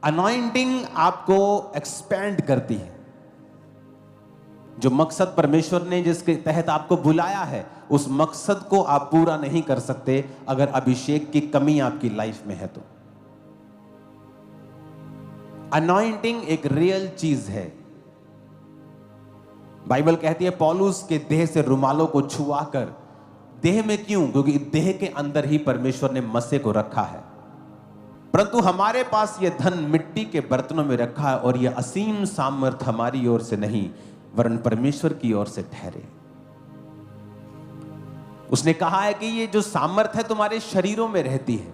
Anointing आपको expand करती है। जो मकसद परमेश्वर ने जिसके तहत आपको बुलाया है, उस मकसद को आप पूरा नहीं कर सकते अगर अभिषेक की कमी आपकी लाइफ में है तो। अनॉइंटिंग एक रियल चीज है। बाइबल कहती है पौलुस के देह से रुमालों को छुआ कर, देह में क्यों? क्योंकि देह के अंदर ही परमेश्वर ने मसे को रखा है। परंतु हमारे पास यह धन मिट्टी के बर्तनों में रखा है और यह असीम सामर्थ हमारी ओर से नहीं वरन परमेश्वर की ओर से ठहरे। उसने कहा है कि ये जो सामर्थ है तुम्हारे शरीरों में रहती है,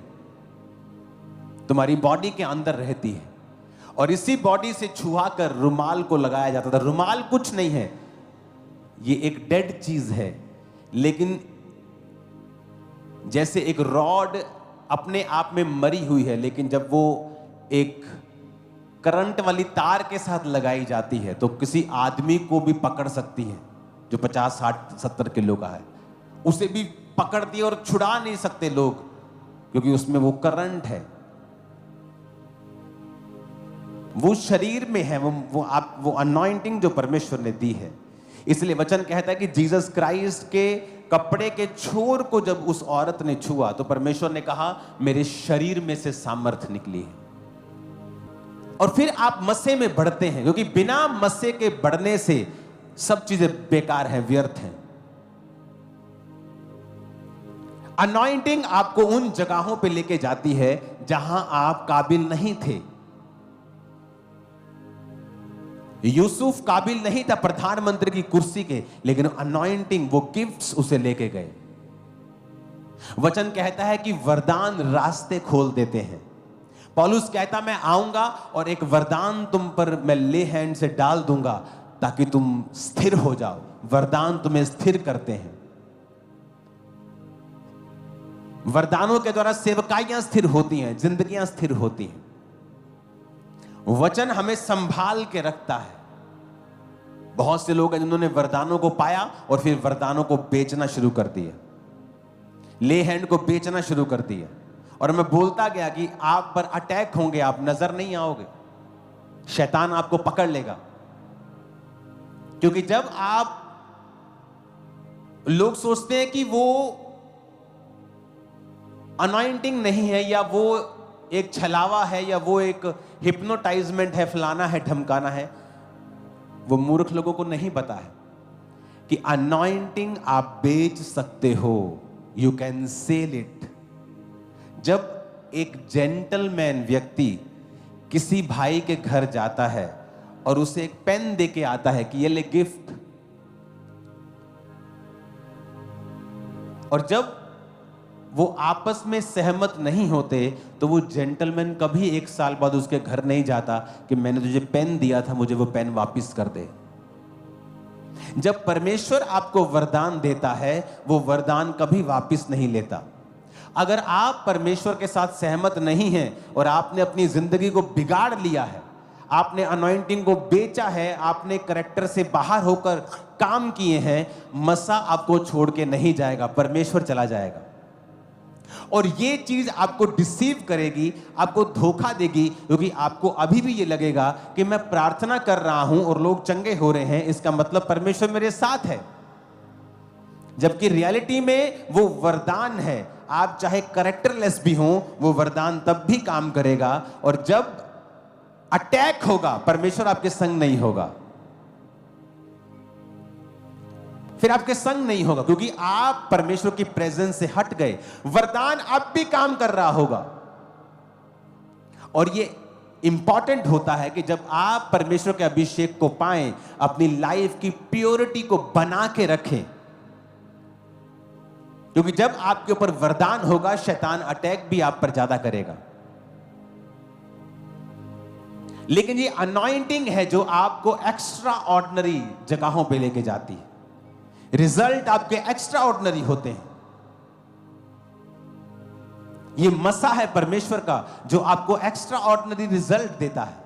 तुम्हारी बॉडी के अंदर रहती है, और इसी बॉडी से छुआ कर रुमाल को लगाया जाता था। रुमाल कुछ नहीं है, ये एक डेड चीज है, लेकिन जैसे एक रॉड अपने आप में मरी हुई है, लेकिन जब वो एक करंट वाली तार के साथ लगाई जाती है तो किसी आदमी को भी पकड़ सकती है जो 50, 60, 70 किलो का है। उसे भी पकड़ती है और छुड़ा नहीं सकते लोग, क्योंकि उसमें वो करंट है, वो शरीर में है, वो अनॉइंटिंग जो परमेश्वर ने दी है। इसलिए वचन कहता है कि जीसस क्राइस्ट के कपड़े के छोर को जब उस औरत ने छुआ तो परमेश्वर ने कहा मेरे शरीर में से सामर्थ निकली है। और फिर आप मस्से में बढ़ते हैं, क्योंकि बिना मस्से के बढ़ने से सब चीजें बेकार हैं, व्यर्थ हैं। अनॉइंटिंग आपको उन जगहों पे लेके जाती है जहां आप काबिल नहीं थे। यूसुफ काबिल नहीं था प्रधानमंत्री की कुर्सी के, लेकिन अनॉइंटिंग, वो गिफ्ट्स उसे लेके गए। वचन कहता है कि वरदान रास्ते खोल देते हैं। पौलुस कहता मैं आऊंगा और एक वरदान तुम पर मैं ले हैंड से डाल दूंगा ताकि तुम स्थिर हो जाओ। वरदान तुम्हें स्थिर करते हैं। वरदानों के द्वारा सेवकाइयां स्थिर होती हैं, जिंदगियां स्थिर होती हैं। वचन हमें संभाल के रखता है। बहुत से लोग हैं जिन्होंने वरदानों को पाया और फिर वरदानों को बेचना शुरू कर दिया, ले हैंड को बेचना शुरू कर दिया। और मैं बोलता गया कि आप पर अटैक होंगे, आप नजर नहीं आओगे, शैतान आपको पकड़ लेगा। क्योंकि जब आप, लोग सोचते हैं कि वो अनॉइंटिंग नहीं है, या वो एक छलावा है, या वो एक हिप्नोटाइजमेंट है, फलाना है, ढमकाना है। वो मूर्ख लोगों को नहीं पता है कि अनॉइंटिंग आप बेच सकते हो, यू कैन सेल इट। जब एक जेंटलमैन व्यक्ति किसी भाई के घर जाता है और उसे एक पेन दे के आता है कि ये ले गिफ्ट, और जब वो आपस में सहमत नहीं होते तो वो जेंटलमैन कभी 1 साल बाद उसके घर नहीं जाता कि मैंने तुझे पेन दिया था, मुझे वो पेन वापस कर दे। जब परमेश्वर आपको वरदान देता है, वो वरदान कभी वापस नहीं लेता। अगर आप परमेश्वर के साथ सहमत नहीं हैं और आपने अपनी जिंदगी को बिगाड़ लिया है, आपने अनॉइंटिंग को बेचा है, आपने कैरेक्टर से बाहर होकर काम किए हैं, मसा आपको छोड़ के नहीं जाएगा, परमेश्वर चला जाएगा। और ये चीज आपको डिसीव करेगी, आपको धोखा देगी, क्योंकि आपको अभी भी ये लगेगा कि मैं प्रार्थना कर रहा हूं और लोग चंगे हो रहे हैं, इसका मतलब परमेश्वर मेरे साथ है। जबकि रियलिटी में वो वरदान है। आप चाहे कैरेक्टरलेस भी हो, वो वरदान तब भी काम करेगा। और जब अटैक होगा, परमेश्वर आपके संग नहीं होगा, फिर आपके संग नहीं होगा, क्योंकि आप परमेश्वर की प्रेजेंस से हट गए। वरदान अब भी काम कर रहा होगा। और ये इंपॉर्टेंट होता है कि जब आप परमेश्वर के अभिषेक को पाएं, अपनी लाइफ की प्योरिटी को बना के रखें, क्योंकि जब आपके ऊपर वरदान होगा, शैतान अटैक भी आप पर ज्यादा करेगा। लेकिन ये अनॉइंटिंग है जो आपको एक्स्ट्रा ऑर्डिनरी जगहों पे लेके जाती है। रिजल्ट आपके एक्स्ट्रा ऑर्डिनरी होते हैं। ये मसा है परमेश्वर का जो आपको एक्स्ट्रा ऑर्डिनरी रिजल्ट देता है।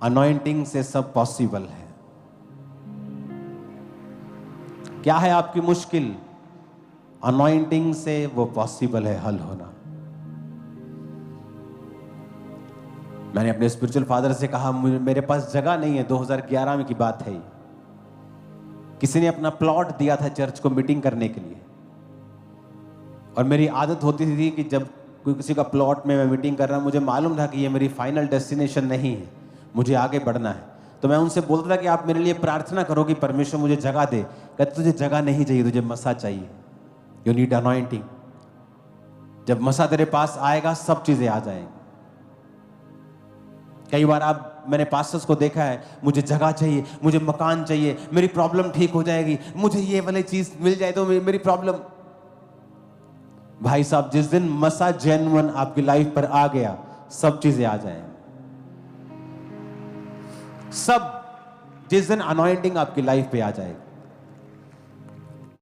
अनॉइंटिंग से सब पॉसिबल है। क्या है आपकी मुश्किल? अनॉइंटिंग से वो पॉसिबल है हल होना। मैंने अपने स्पिरिचुअल फादर से कहा मेरे पास जगह नहीं है, 2011 में की बात है। किसी ने अपना प्लॉट दिया था चर्च को मीटिंग करने के लिए, और मेरी आदत होती थी कि जब कोई किसी का प्लॉट में मैं मीटिंग कर रहा हूँ, मुझे मालूम था कि ये मेरी फाइनल डेस्टिनेशन नहीं है, मुझे आगे बढ़ना है, तो मैं उनसे बोलता था कि आप मेरे लिए प्रार्थना करो कि परमेश्वर मुझे जगह दे। कहते तुझे जगह नहीं चाहिए, तुझे मसा चाहिए, यू नीड अनॉइंटिंग। जब मसा तेरे पास आएगा सब चीजें आ जाएंगी। कई बार मैंने पास्टर्स को देखा है, मुझे जगह चाहिए, मुझे मकान चाहिए, मेरी प्रॉब्लम ठीक हो जाएगी, मुझे ये वाली चीज मिल जाए तो मेरी प्रॉब्लम। भाई साहब, जिस दिन मसा जेन्युइन आपकी लाइफ पर आ गया, सब चीजें आ जाएंगी। सब, जिस दिन अनॉइंटिंग आपकी लाइफ पे आ जाएगी,